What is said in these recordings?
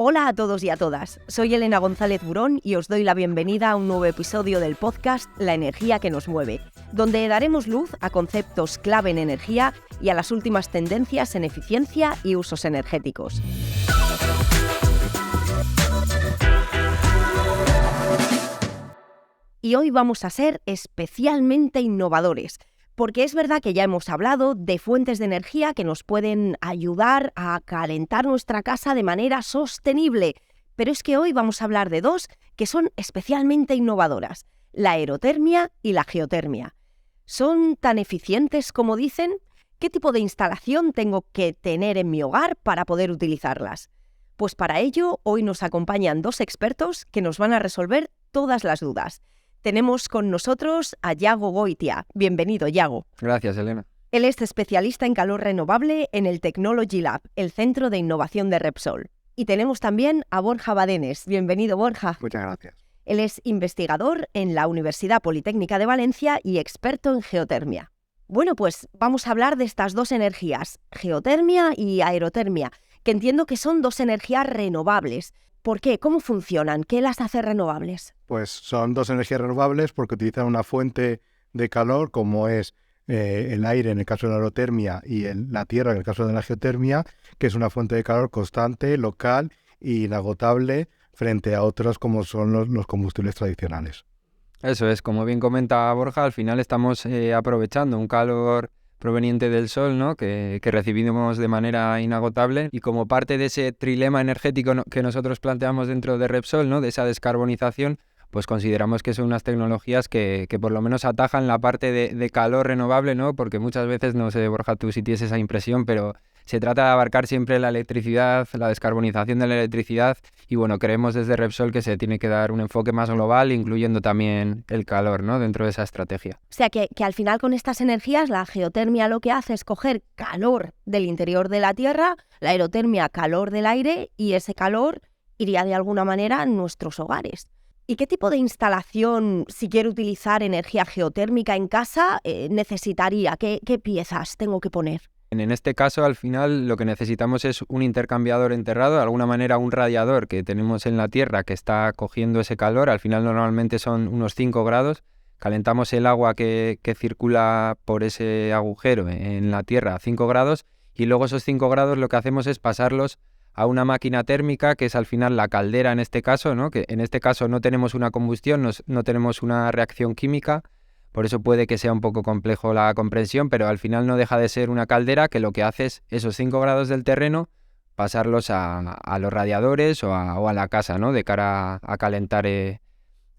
Hola a todos y a todas, soy Elena González Burón y os doy la bienvenida a un nuevo episodio del podcast La energía que nos mueve, donde daremos luz a conceptos clave en energía y a las últimas tendencias en eficiencia y usos energéticos. Y hoy vamos a ser especialmente innovadores, porque es verdad que ya hemos hablado de fuentes de energía que nos pueden ayudar a calentar nuestra casa de manera sostenible, pero es que hoy vamos a hablar de dos que son especialmente innovadoras, la aerotermia y la geotermia. ¿Son tan eficientes como dicen? ¿Qué tipo de instalación tengo que tener en mi hogar para poder utilizarlas? Pues para ello, hoy nos acompañan dos expertos que nos van a resolver todas las dudas. Tenemos con nosotros a Yago Goitia. Bienvenido, Yago. Gracias, Elena. Él es especialista en calor renovable en el Technology Lab, el centro de innovación de Repsol. Y tenemos también a Borja Badenes. Bienvenido, Borja. Muchas gracias. Él es investigador en la Universidad Politécnica de Valencia y experto en geotermia. Bueno, pues vamos a hablar de estas dos energías, geotermia y aerotermia, que entiendo que son dos energías renovables. ¿Por qué? ¿Cómo funcionan? ¿Qué las hace renovables? Pues son dos energías renovables porque utilizan una fuente de calor como es el aire en el caso de la aerotermia y la tierra en el caso de la geotermia, que es una fuente de calor constante, local e inagotable frente a otras como son los combustibles tradicionales. Eso es, como bien comenta Borja, al final estamos aprovechando un calor proveniente del sol, ¿no? que recibimos de manera inagotable, y como parte de ese trilema energético que nosotros planteamos dentro de Repsol, ¿no? de esa descarbonización, pues consideramos que son unas tecnologías que por lo menos atajan la parte de calor renovable, ¿no? Porque muchas veces, no sé, Borja, tú si tienes esa impresión, pero se trata de abarcar siempre la electricidad, la descarbonización de la electricidad, y bueno, creemos desde Repsol que se tiene que dar un enfoque más global, incluyendo también el calor, ¿no? dentro de esa estrategia. O sea que al final con estas energías la geotermia lo que hace es coger calor del interior de la Tierra, la aerotermia calor del aire, y ese calor iría de alguna manera a nuestros hogares. ¿Y qué tipo de instalación, si quiero utilizar energía geotérmica en casa, necesitaría? ¿Qué piezas tengo que poner? En este caso, al final, lo que necesitamos es un intercambiador enterrado, de alguna manera un radiador que tenemos en la Tierra que está cogiendo ese calor. Al final normalmente son unos 5 grados. Calentamos el agua que circula por ese agujero en la Tierra a 5 grados, y luego esos 5 grados lo que hacemos es pasarlos a una máquina térmica, que es al final la caldera en este caso, ¿no? Que en este caso no tenemos una combustión, no tenemos una reacción química. Por eso puede que sea un poco complejo la comprensión, pero al final no deja de ser una caldera que lo que hace es esos 5 grados del terreno pasarlos a los radiadores o a la casa, ¿no? De cara a calentar el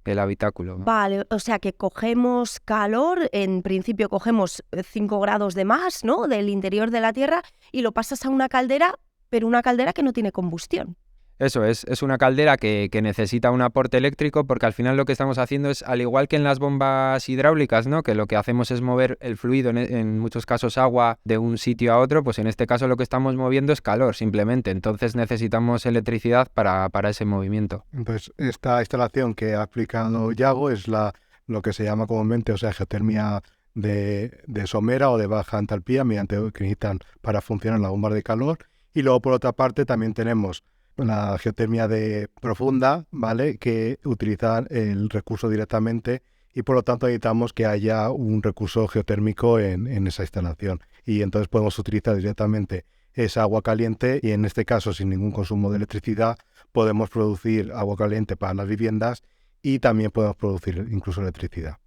habitáculo, ¿no? Vale, o sea que cogemos calor, en principio cogemos 5 grados de más, ¿no? Del interior de la Tierra, y lo pasas a una caldera, pero una caldera que no tiene combustión. Eso es una caldera que necesita un aporte eléctrico, porque al final lo que estamos haciendo es, al igual que en las bombas hidráulicas, ¿no? Que lo que hacemos es mover el fluido, en muchos casos agua, de un sitio a otro, pues en este caso lo que estamos moviendo es calor simplemente, entonces necesitamos electricidad para ese movimiento. Entonces, esta instalación que ha explicado Yago es lo que se llama comúnmente, o sea, geotermia de somera o de baja entalpía, mediante que necesitan para funcionar las bombas de calor. Y luego, por otra parte, también tenemos la geotermia de profunda, ¿vale? Que utiliza el recurso directamente, y por lo tanto necesitamos que haya un recurso geotérmico en esa instalación. Y entonces podemos utilizar directamente esa agua caliente, y en este caso sin ningún consumo de electricidad podemos producir agua caliente para las viviendas, y también podemos producir incluso electricidad.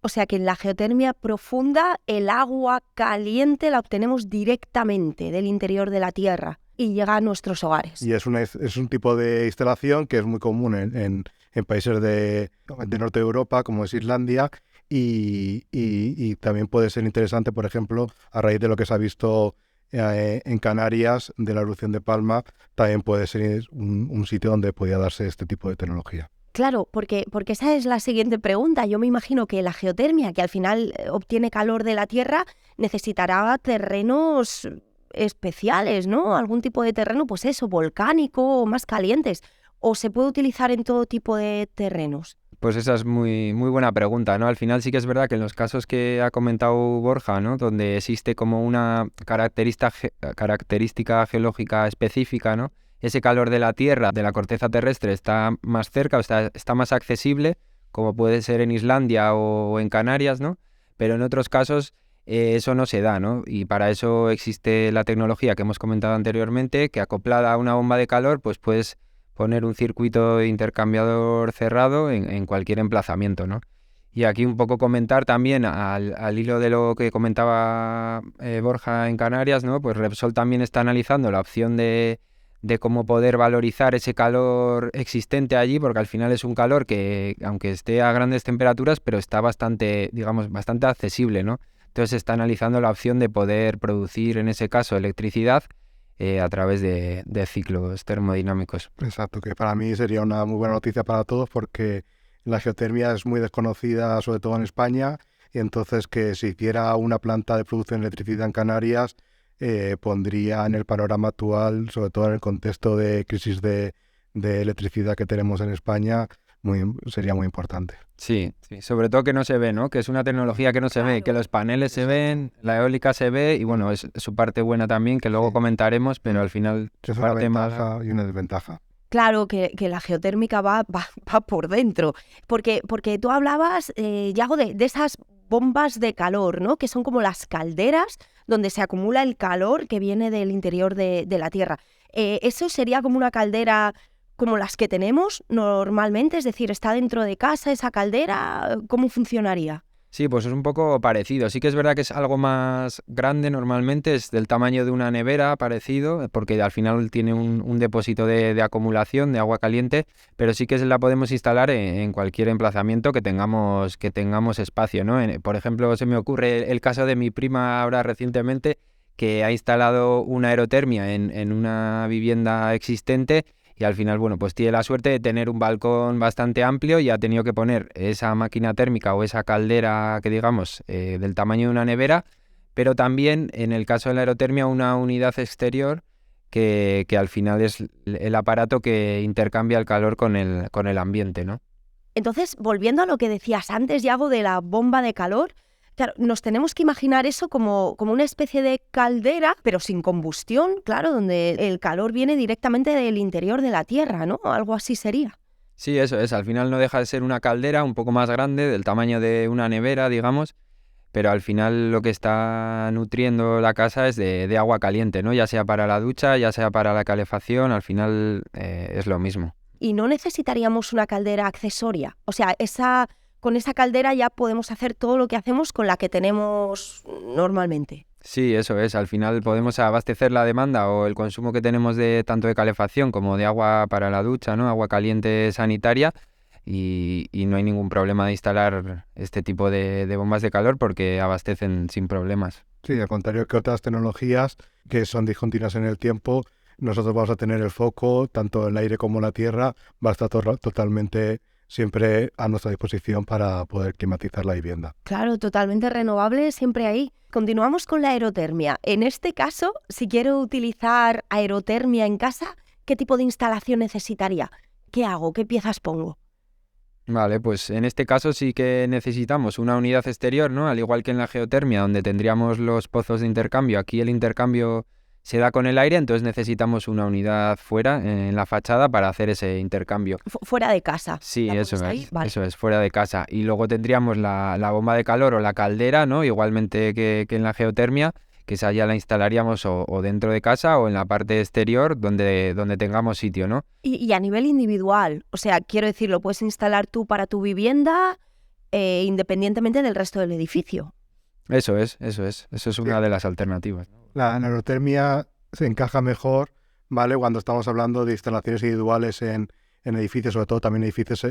O sea que en la geotermia profunda el agua caliente la obtenemos directamente del interior de la Tierra y llega a nuestros hogares. Y es un tipo de instalación que es muy común en países de norte de Europa, como es Islandia, y también puede ser interesante, por ejemplo, a raíz de lo que se ha visto en Canarias, de la erupción de Palma, también puede ser un sitio donde podría darse este tipo de tecnología. Claro, porque esa es la siguiente pregunta. Yo me imagino que la geotermia, que al final obtiene calor de la Tierra, necesitará terrenos especiales, ¿no? Algún tipo de terreno, pues eso, volcánico o más calientes. ¿O se puede utilizar en todo tipo de terrenos? Pues esa es muy, muy buena pregunta, ¿no? Al final sí que es verdad que en los casos que ha comentado Borja, ¿no? Donde existe como una característica geológica específica, ¿no? ese calor de la Tierra, de la corteza terrestre, está más cerca, o está más accesible, como puede ser en Islandia o en Canarias, ¿no? Pero en otros casos eso no se da, ¿no? Y para eso existe la tecnología que hemos comentado anteriormente, que acoplada a una bomba de calor, pues puedes poner un circuito intercambiador cerrado en cualquier emplazamiento, ¿no? Y aquí un poco comentar también al hilo de lo que comentaba Borja en Canarias, ¿no? Pues Repsol también está analizando la opción de cómo poder valorizar ese calor existente allí, porque al final es un calor que, aunque esté a grandes temperaturas, pero está bastante, digamos, bastante accesible, ¿no? Entonces se está analizando la opción de poder producir, en ese caso, electricidad a través de ciclos termodinámicos. Exacto, que para mí sería una muy buena noticia para todos porque la geotermia es muy desconocida, sobre todo en España, y entonces que se hiciera una planta de producción de electricidad en Canarias pondría en el panorama actual, sobre todo en el contexto de crisis de electricidad que tenemos en España, sería muy importante. Sí, sobre todo que no se ve, ¿no? Que es una tecnología que no se ve, que los paneles se ven, la eólica se ve y bueno, es su parte buena también, que luego comentaremos, pero al final Es su una parte ventaja y una desventaja. Claro que la geotérmica va por dentro, porque tú hablabas, Yago, de esas bombas de calor, ¿no? Que son como las calderas donde se acumula el calor que viene del interior de la Tierra. ¿Eso sería como una caldera como las que tenemos normalmente? Es decir, ¿está dentro de casa esa caldera? ¿Cómo funcionaría? Sí, pues es un poco parecido. Sí que es verdad que es algo más grande normalmente, es del tamaño de una nevera parecido, porque al final tiene un depósito de acumulación de agua caliente, pero sí que la podemos instalar en cualquier emplazamiento que tengamos espacio, ¿no? Por ejemplo, se me ocurre el caso de mi prima ahora recientemente, que ha instalado una aerotermia en una vivienda existente. Y al final, bueno, pues tiene la suerte de tener un balcón bastante amplio y ha tenido que poner esa máquina térmica o esa caldera que digamos del tamaño de una nevera, pero también en el caso de la aerotermia una unidad exterior que al final es el aparato que intercambia el calor con el ambiente, ¿no? Entonces, volviendo a lo que decías antes, Yago, de la bomba de calor, claro, nos tenemos que imaginar eso como una especie de caldera, pero sin combustión, claro, donde el calor viene directamente del interior de la Tierra, ¿no? Algo así sería. Sí, eso es. Al final no deja de ser una caldera un poco más grande, del tamaño de una nevera, digamos, pero al final lo que está nutriendo la casa es de agua caliente, ¿no? Ya sea para la ducha, ya sea para la calefacción, al final es lo mismo. Y no necesitaríamos una caldera accesoria. O sea, con esa caldera ya podemos hacer todo lo que hacemos con la que tenemos normalmente. Sí, eso es. Al final podemos abastecer la demanda o el consumo que tenemos de tanto de calefacción como de agua para la ducha, ¿no? Agua caliente sanitaria y no hay ningún problema de instalar este tipo de bombas de calor porque abastecen sin problemas. Sí, al contrario que otras tecnologías que son discontinuas en el tiempo, nosotros vamos a tener el foco, tanto el aire como la tierra, va a estar totalmente siempre a nuestra disposición para poder climatizar la vivienda. Claro, totalmente renovable, siempre ahí. Continuamos con la aerotermia. En este caso, si quiero utilizar aerotermia en casa, ¿qué tipo de instalación necesitaría? ¿Qué hago? ¿Qué piezas pongo? Vale, pues en este caso sí que necesitamos una unidad exterior, ¿no? Al igual que en la geotermia, donde tendríamos los pozos de intercambio. Aquí el intercambio se da con el aire, entonces necesitamos una unidad fuera, en la fachada, para hacer ese intercambio. Fuera de casa. Sí, ¿La eso pones ahí? es, Vale. eso es, fuera de casa. Y luego tendríamos la bomba de calor o la caldera, ¿no? Igualmente que en la geotermia, que esa ya la instalaríamos o dentro de casa o en la parte exterior donde tengamos sitio, ¿no? Y a nivel individual, o sea, quiero decir, lo puedes instalar tú para tu vivienda independientemente del resto del edificio. Eso es una de las alternativas, ¿no? La aerotermia se encaja mejor, ¿vale? Cuando estamos hablando de instalaciones individuales en edificios, sobre todo también edificios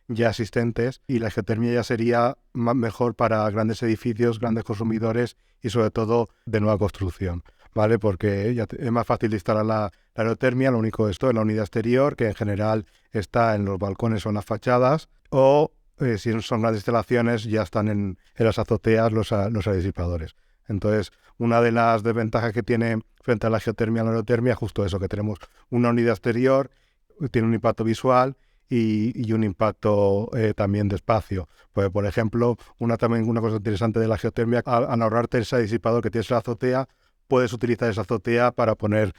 ya existentes, y la geotermia ya sería mejor para grandes edificios, grandes consumidores y sobre todo de nueva construcción, ¿vale? Porque ya es más fácil de instalar la aerotermia, lo único esto es la unidad exterior, que en general está en los balcones o en las fachadas, o si son grandes instalaciones ya están en las azoteas los disipadores. Entonces, una de las desventajas que tiene frente a la geotermia y la aerotermia es justo eso, que tenemos una unidad exterior, tiene un impacto visual y un impacto también de espacio. Pues, por ejemplo, una cosa interesante de la geotermia, al ahorrarte ese disipador que tienes en la azotea, puedes utilizar esa azotea para poner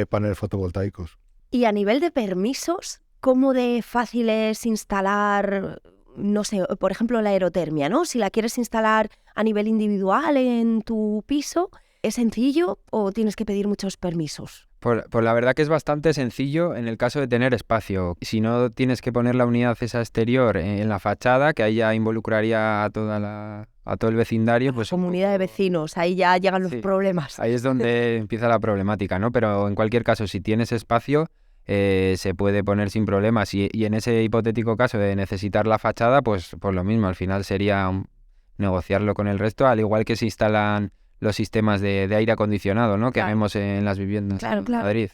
paneles fotovoltaicos. Y a nivel de permisos, ¿cómo de fácil es instalar, no sé, por ejemplo, la aerotermia, ¿no? Si la quieres instalar a nivel individual en tu piso, ¿es sencillo o tienes que pedir muchos permisos? Pues la verdad que es bastante sencillo en el caso de tener espacio. Si no tienes que poner la unidad esa exterior en la fachada, que ahí ya involucraría a todo el vecindario, pues Comunidad de vecinos, ahí ya llegan los sí, problemas. ahí es donde empieza la problemática, ¿no? Pero en cualquier caso, si tienes espacio, se puede poner sin problemas. Y en ese hipotético caso de necesitar la fachada, pues lo mismo, al final sería negociarlo con el resto, al igual que se instalan los sistemas de aire acondicionado, ¿no? Que Claro. vemos en las viviendas Claro, en claro. Madrid.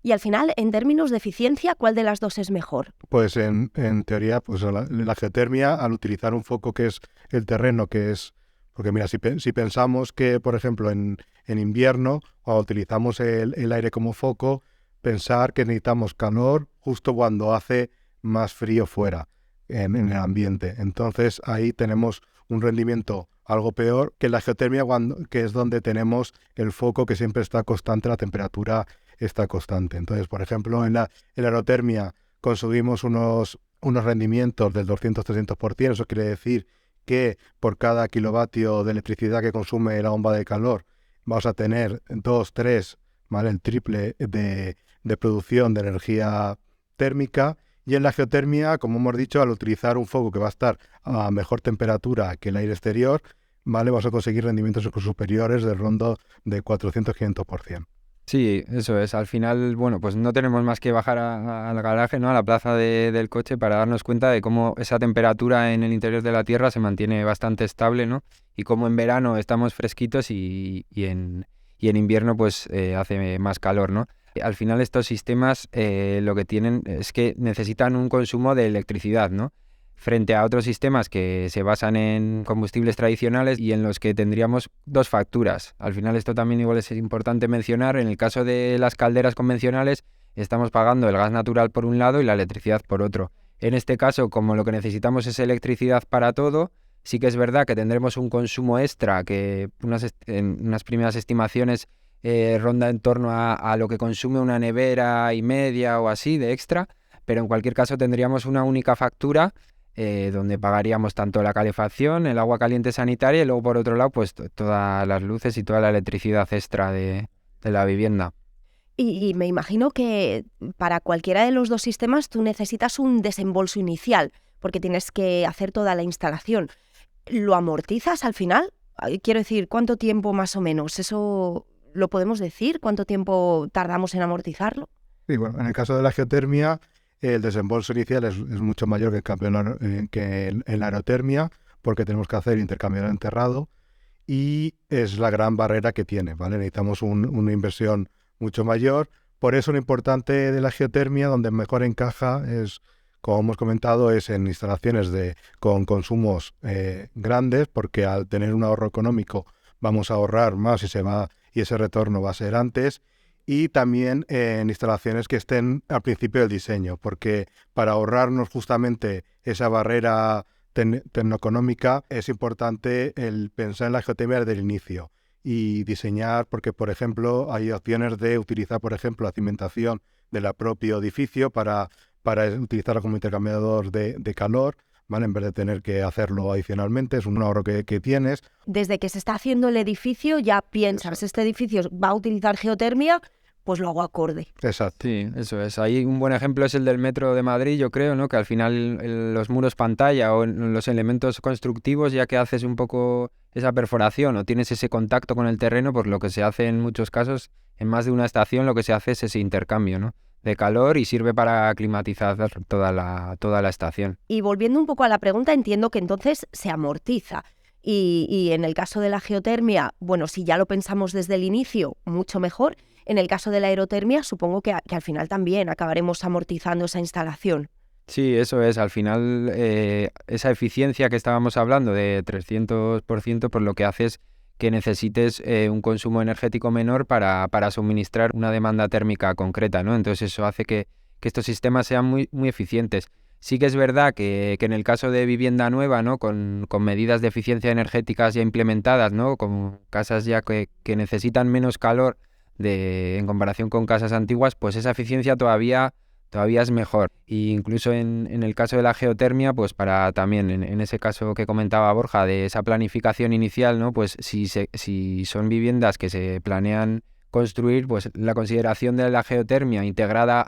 Y al final, en términos de eficiencia, ¿cuál de las dos es mejor? Pues en teoría, pues la geotermia, al utilizar un foco que es el terreno, que es... Porque mira, si pensamos que, por ejemplo, en invierno, cuando utilizamos el aire como foco, pensar que necesitamos calor justo cuando hace más frío fuera, en el ambiente. Entonces ahí tenemos un rendimiento algo peor que la geotermia, que es donde tenemos el foco que siempre está constante, la temperatura está constante. Entonces, por ejemplo, en la aerotermia conseguimos unos rendimientos del 200-300%. Eso quiere decir que por cada kilovatio de electricidad que consume la bomba de calor vamos a tener 2, 3, ¿vale? El triple de producción de energía térmica. Y en la geotermia, como hemos dicho, al utilizar un foco que va a estar a mejor temperatura que el aire exterior, ¿vale? Vas a conseguir rendimientos superiores del rondo de 400-500%. Sí, eso es. Al final, bueno, pues no tenemos más que bajar al garaje, ¿no? A la plaza del coche para darnos cuenta de cómo esa temperatura en el interior de la Tierra se mantiene bastante estable, ¿no? Y cómo en verano estamos fresquitos y en invierno pues hace más calor, ¿no? Al final estos sistemas lo que tienen es que necesitan un consumo de electricidad, ¿no? Frente a otros sistemas que se basan en combustibles tradicionales y en los que tendríamos dos facturas. Al final esto también igual es importante mencionar. En el caso de las calderas convencionales estamos pagando el gas natural por un lado y la electricidad por otro. En este caso, como lo que necesitamos es electricidad para todo, sí que es verdad que tendremos un consumo extra que en unas primeras estimaciones ronda en torno a lo que consume una nevera y media o así de extra, pero en cualquier caso tendríamos una única factura donde pagaríamos tanto la calefacción, el agua caliente sanitaria y luego por otro lado pues todas las luces y toda la electricidad extra de la vivienda. Y me imagino que para cualquiera de los dos sistemas tú necesitas un desembolso inicial, porque tienes que hacer toda la instalación. ¿Lo amortizas al final? Quiero decir, ¿cuánto tiempo más o menos? ¿Eso lo podemos decir? ¿Cuánto tiempo tardamos en amortizarlo? Sí, bueno, en el caso de la geotermia, el desembolso inicial es mucho mayor que el cambio en la aerotermia, porque tenemos que hacer intercambiador enterrado y es la gran barrera que tiene, ¿vale? Necesitamos una inversión mucho mayor. Por eso lo importante de la geotermia, donde mejor encaja, es, como hemos comentado, es en instalaciones con consumos grandes, porque al tener un ahorro económico vamos a ahorrar más y ese retorno va a ser antes. Y también en instalaciones que estén al principio del diseño, porque para ahorrarnos justamente esa barrera tecnoeconómica es importante el pensar en la geotermia desde el inicio y diseñar, porque por ejemplo hay opciones de utilizar, por ejemplo, la cimentación del propio edificio para utilizarla como intercambiador de calor, ¿vale? En vez de tener que hacerlo adicionalmente, es un ahorro que tienes. Desde que se está haciendo el edificio ya piensas, este edificio va a utilizar geotermia, pues lo hago acorde. Exacto. Sí, eso es. Ahí un buen ejemplo es el del metro de Madrid, yo creo, ¿no? Que al final los muros pantalla o los elementos constructivos, ya que haces un poco esa perforación o tienes ese contacto con el terreno, pues lo que se hace en muchos casos, en más de una estación, lo que se hace es ese intercambio, ¿no? De calor y sirve para climatizar toda la estación. Y volviendo un poco a la pregunta, entiendo que entonces se amortiza. Y en el caso de la geotermia, bueno, si ya lo pensamos desde el inicio, mucho mejor. En el caso de la aerotermia, supongo que al final también acabaremos amortizando esa instalación. Sí, eso es. Al final, esa eficiencia que estábamos hablando de 300%, pues lo que hace es que necesites un consumo energético menor para suministrar una demanda térmica concreta, ¿no? Entonces eso hace que estos sistemas sean muy, muy eficientes. Sí que es verdad que en el caso de vivienda nueva, ¿no? Con medidas de eficiencia energéticas ya implementadas, ¿no? Con casas ya que necesitan menos calor en comparación con casas antiguas, pues esa eficiencia todavía es mejor. E incluso en el caso de la geotermia, pues para también, en ese caso que comentaba Borja, de esa planificación inicial, ¿no? Pues si son viviendas que se planean construir, pues la consideración de la geotermia integrada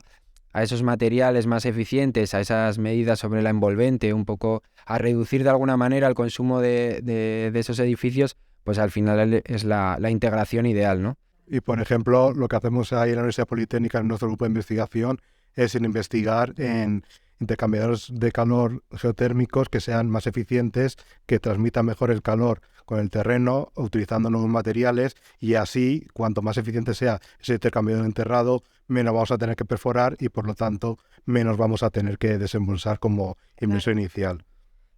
a esos materiales más eficientes, a esas medidas sobre la envolvente, un poco a reducir de alguna manera el consumo de esos edificios, pues al final es la integración ideal, ¿no? Y, por ejemplo, lo que hacemos ahí en la Universidad Politécnica, en nuestro grupo de investigación, es investigar en intercambiadores de calor geotérmicos que sean más eficientes, que transmitan mejor el calor con el terreno, utilizando nuevos materiales, y así, cuanto más eficiente sea ese intercambiador enterrado, menos vamos a tener que perforar y, por lo tanto, menos vamos a tener que desembolsar como inversión inicial.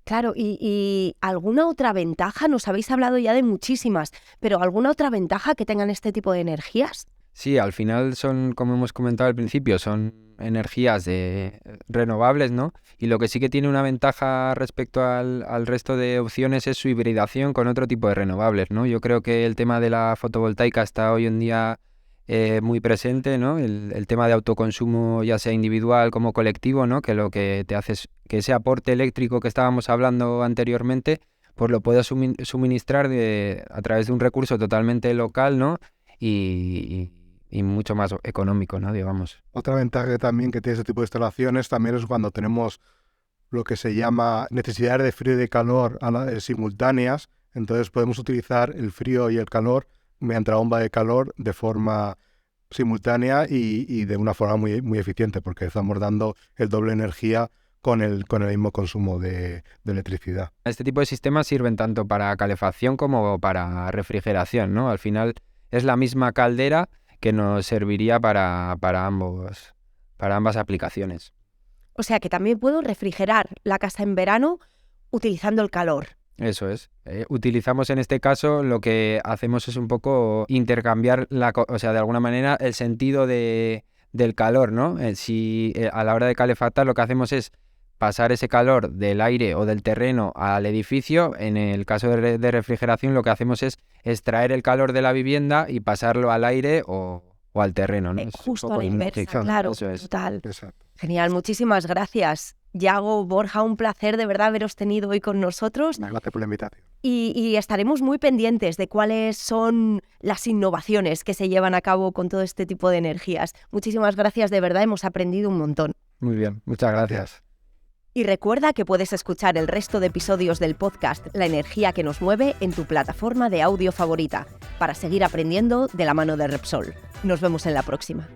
Claro, y ¿alguna otra ventaja? Nos habéis hablado ya de muchísimas, pero ¿alguna otra ventaja que tengan este tipo de energías? Sí, al final son, como hemos comentado al principio, son energías renovables, ¿no? Y lo que sí que tiene una ventaja respecto al resto de opciones es su hibridación con otro tipo de renovables, ¿no? Yo creo que el tema de la fotovoltaica está hoy en día muy presente, ¿no? El tema de autoconsumo, ya sea individual como colectivo, ¿no? Que lo que te hace es que ese aporte eléctrico que estábamos hablando anteriormente, pues lo puedas suministrar a través de un recurso totalmente local, ¿no? Y mucho más económico, ¿no? Digamos. Otra ventaja también que tiene este tipo de instalaciones también es cuando tenemos lo que se llama necesidades de frío y de calor simultáneas. Entonces podemos utilizar el frío y el calor mediante la bomba de calor de forma simultánea y de una forma muy, muy eficiente, porque estamos dando el doble energía con el mismo consumo de electricidad. Este tipo de sistemas sirven tanto para calefacción como para refrigeración, ¿no? Al final es la misma caldera que nos serviría para ambas aplicaciones. O sea que también puedo refrigerar la casa en verano utilizando el calor. Eso es. Utilizamos en este caso, lo que hacemos es un poco intercambiar, o sea, de alguna manera, el sentido del calor, ¿no? Si a la hora de calefactar lo que hacemos es pasar ese calor del aire o del terreno al edificio. En el caso de refrigeración lo que hacemos es extraer el calor de la vivienda y pasarlo al aire o al terreno, ¿no? Justo a la inversa, claro, eso es. Total. Exacto. Genial, muchísimas gracias. Yago, Borja, un placer de verdad haberos tenido hoy con nosotros. Gracias por la invitación. Y estaremos muy pendientes de cuáles son las innovaciones que se llevan a cabo con todo este tipo de energías. Muchísimas gracias, de verdad, hemos aprendido un montón. Muy bien, muchas gracias. Y recuerda que puedes escuchar el resto de episodios del podcast La energía que nos mueve en tu plataforma de audio favorita para seguir aprendiendo de la mano de Repsol. Nos vemos en la próxima.